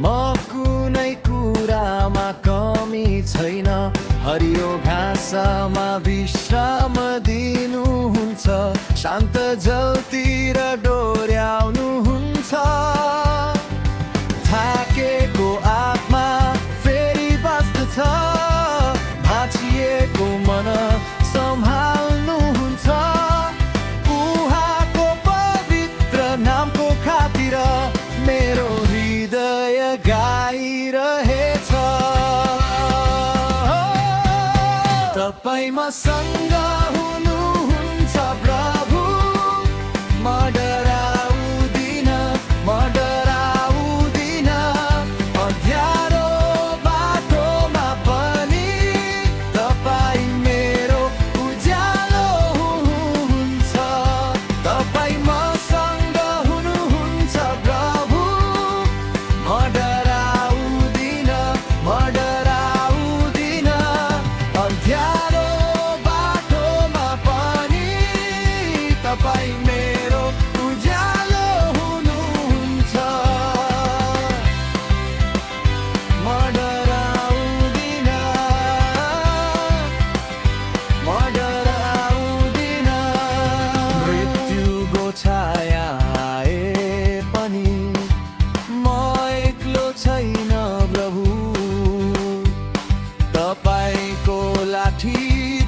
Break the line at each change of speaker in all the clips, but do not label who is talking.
म कुनै कुरामा कमी छैन। हरियो घाँसमा विश्राम दिनुहुन्छ, शान्त जलतिर डोर्याउनुहुन्छ। थाकेको आत्मा फेरि बस्दछ, भाँचिएको मन सम्हाल्नुहुन्छ। उहाँको पवित्र नामको खातिर मेरो हृदय गाइरहेछ। तपाईँ मसँग हुनुहुन्छ प्रभु, म डराउँदिन, म डराउँदिन। अँध्यारो बाटोमा पनि तपाईँ मेरो उज्यालो हुनुहुन्छ। तपाईँ मसँग हुनुहुन्छ प्रभु, म डराउँदिन, म डराउँदिन। अँध्यारो बाटोमा पनि तपाईँ मेरो उज्यालो हुनुहुन्छ। म डराउँदिन, म डराउँदिन। मृत्युको छाया आए पनि म एक्लो छैन प्रभु। तपाईको लाठी,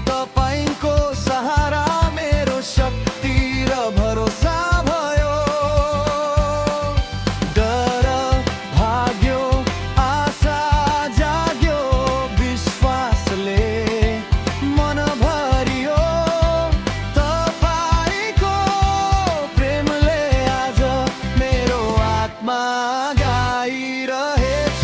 तपाईको सहारा मेरो शक्ति र भरोसा भयो। डर भाग्यो, आशा जाग्यो, विश्वासले मन भरियो। तपाईको प्रेमले आज मेरो आत्मा गाइरहेछ।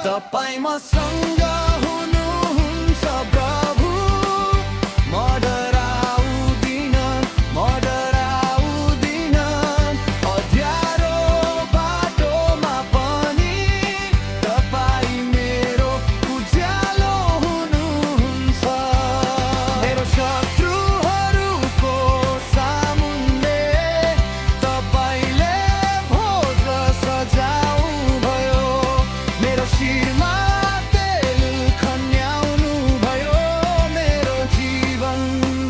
तपाईँ मसँग हुनुहुन्छ प्रभु, म डराउँदिन, म डराउँदिन। अँध्यारो बाटोमा पनि तपाईँ मेरो उज्यालो हुनुहुन्छ। मेरो शत्रुहरूको सामुन्ने तपाईँले भोज सजाउनुभयो। मेरो शिरमा तेल खन्याउनु भयो, मेरो जीवन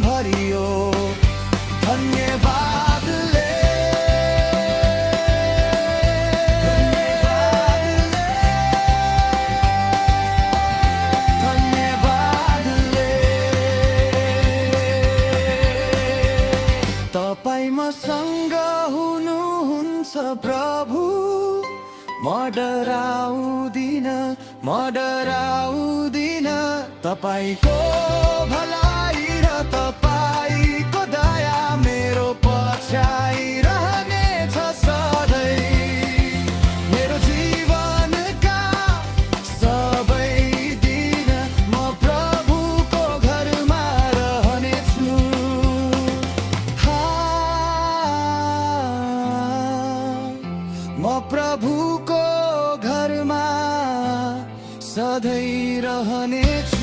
भरियो धन्यवादले। धन्यवादले। तपाईँ मसँग हुनुहुन्छ प्रभु, म डराउँदिन, म डराउँदिन। तपाईको भलाइ र तपाईको दया मेरो पछ्याइरहनेछ सधैँ। मेरो जीवनका सबै दिन म प्रभुको घरमा रहनेछु। म प्रभुको घरमा सधैँ रहनेछु।